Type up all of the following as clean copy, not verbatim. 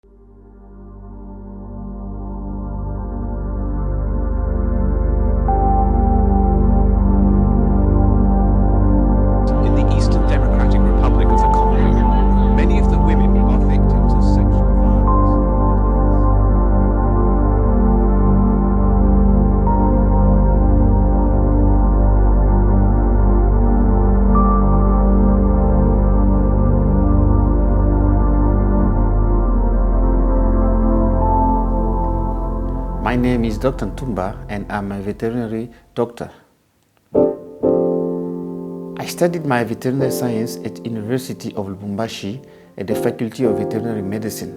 In the Eastern Democratic Republic of the Congo, many of the women are victims of sexual violence. My name is Dr. Ntumba and I'm a veterinary doctor. I studied my veterinary science at University of Lubumbashi at the Faculty of Veterinary Medicine.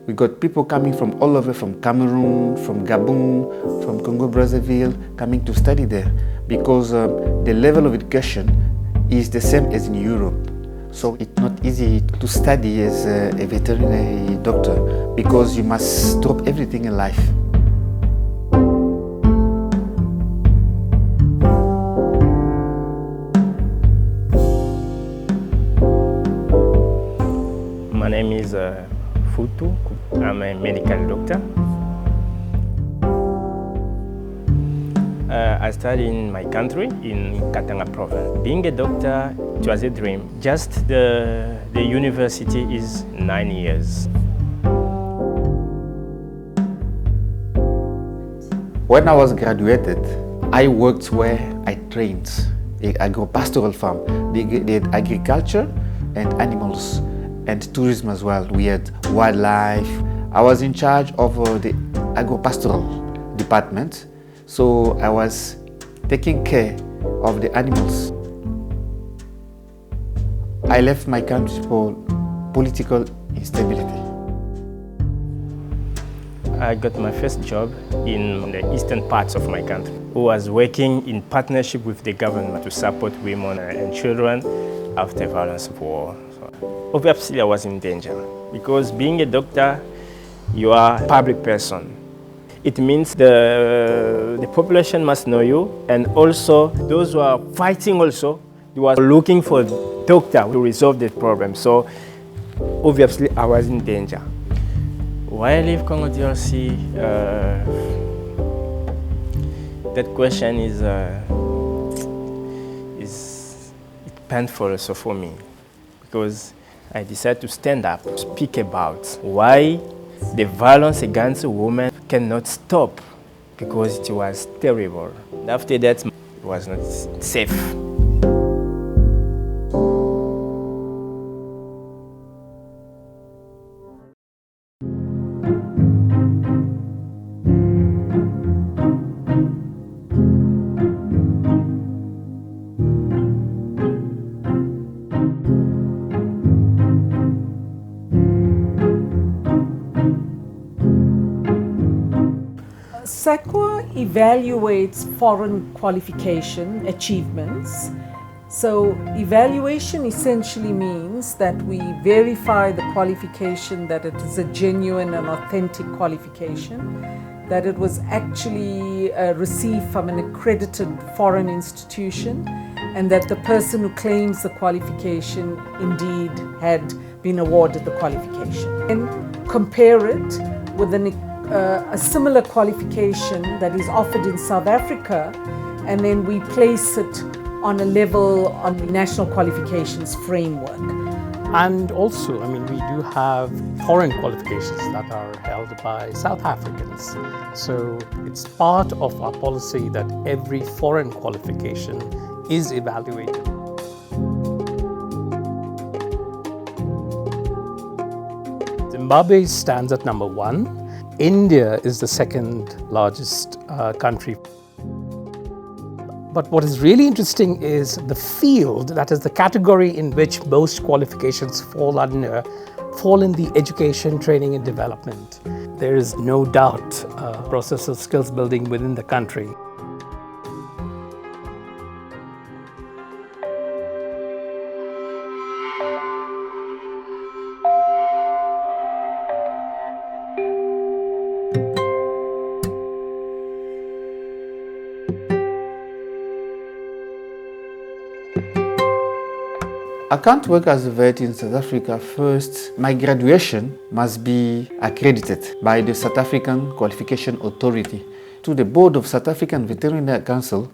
We got people coming from all over, from Cameroon, from Gabon, from Congo-Brazzaville, coming to study there because the level of education is the same as in Europe. So it's not easy to study as a veterinary doctor because you must drop everything in life. My name is Futu. I'm a medical doctor. I studied in my country, in Katanga province. Being a doctor, it was a dream. Just the university is 9 years. When I was graduated, I worked where I trained, an agro-pastoral farm. They had agriculture and animals and tourism as well. We had wildlife. I was in charge of the agro-pastoral department, so I was taking care of the animals. I left my country for political instability. I got my first job in the eastern parts of my country. I was working in partnership with the government to support women and children after violence of war. So, obviously, I was in danger because being a doctor, you are a public person. It means the population must know you, and also those who are fighting also, they were looking for a doctor to resolve the problem. So obviously, I was in danger. Why leave Congo DRC? That question is painful also for me because I decided to stand up, speak about why the violence against women cannot stop because it was terrible. After that, it was not safe. SACWA evaluates foreign qualification achievements. So evaluation essentially means that we verify the qualification, that it is a genuine and authentic qualification, that it was actually received from an accredited foreign institution, and that the person who claims the qualification indeed had been awarded the qualification. And compare it with a similar qualification that is offered in South Africa, and then we place it on a level on the national qualifications framework. And also, we do have foreign qualifications that are held by South Africans. So it's part of our policy that every foreign qualification is evaluated. Zimbabwe stands at number 1. India is the second largest country. But what is really interesting is the field, that is the category in which most qualifications fall in the education, training and development. There is no doubt process of skills building within the country. I can't work as a vet in South Africa. First, my graduation must be accredited by the South African Qualification Authority to the Board of South African Veterinary Council.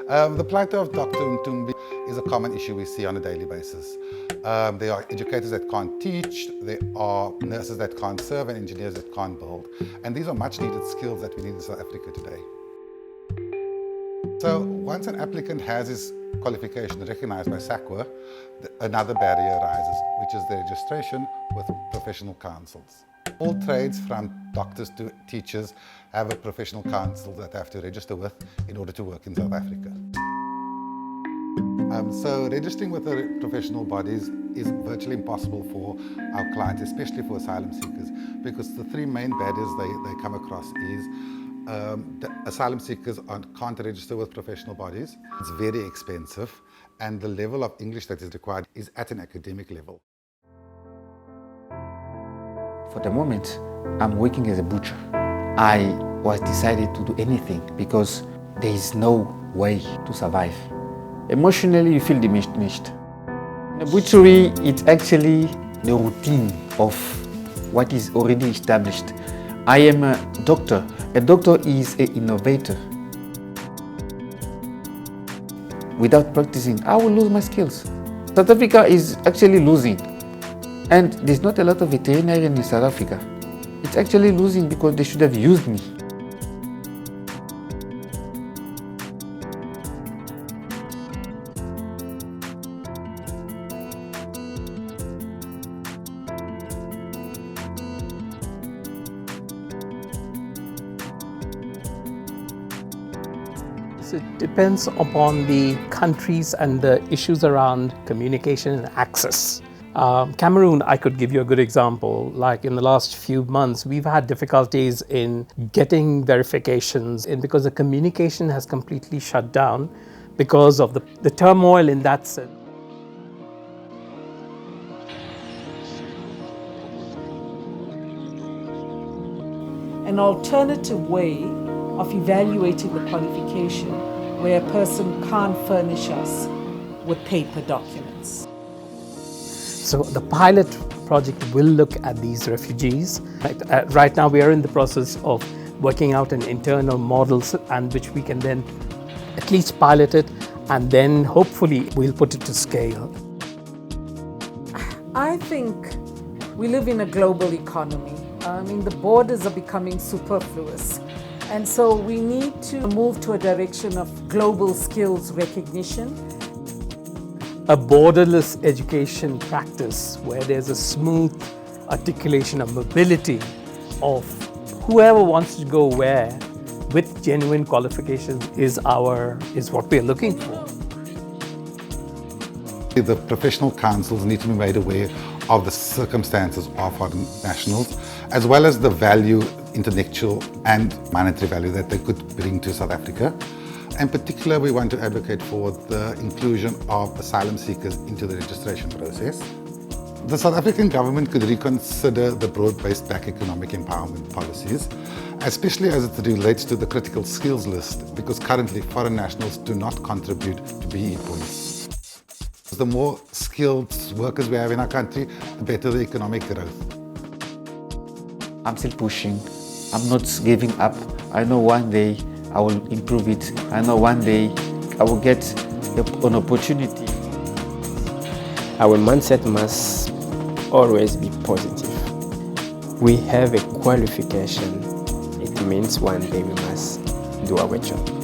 The plight of Dr. Ntumbi is a common issue we see on a daily basis. There are educators that can't teach, there are nurses that can't serve, and engineers that can't build. And these are much needed skills that we need in South Africa today. So once an applicant has his qualification recognized by SAQA, another barrier arises, which is the registration with professional councils. All trades, from doctors to teachers, have a professional council that they have to register with in order to work in South Africa. So registering with the professional bodies is virtually impossible for our clients, especially for asylum seekers, because the three main barriers they come across is the asylum seekers can't register with professional bodies. It's very expensive, and the level of English that is required is at an academic level. For the moment, I'm working as a butcher. I was decided to do anything because there is no way to survive. Emotionally, you feel diminished. In the butchery, it's actually the routine of what is already established. I am a doctor. A doctor is an innovator. Without practicing, I will lose my skills. South Africa is actually losing. And there's not a lot of veterinarians in South Africa. It's actually losing because they should have used me. It depends upon the countries and the issues around communication and access. Cameroon, I could give you a good example. Like in the last few months, we've had difficulties in getting verifications, and because the communication has completely shut down because of the turmoil in that sense. An alternative way of evaluating the qualification where a person can't furnish us with paper documents. So the pilot project will look at these refugees. Right now we are in the process of working out an internal model and which we can then at least pilot it, and then hopefully we'll put it to scale. I think we live in a global economy. The borders are becoming superfluous. And so we need to move to a direction of global skills recognition. A borderless education practice where there's a smooth articulation of mobility of whoever wants to go where with genuine qualifications is what we're looking for. The professional councils need to be made aware of the circumstances of foreign nationals, as well as the value, intellectual and monetary value that they could bring to South Africa. In particular, we want to advocate for the inclusion of asylum seekers into the registration process. The South African government could reconsider the broad-based black economic empowerment policies, especially as it relates to the critical skills list, because currently foreign nationals do not contribute to BE points. The more skilled workers we have in our country, the better the economic growth. I'm still pushing. I'm not giving up. I know one day I will improve it. I know one day I will get an opportunity. Our mindset must always be positive. We have a qualification. It means one day we must do our job.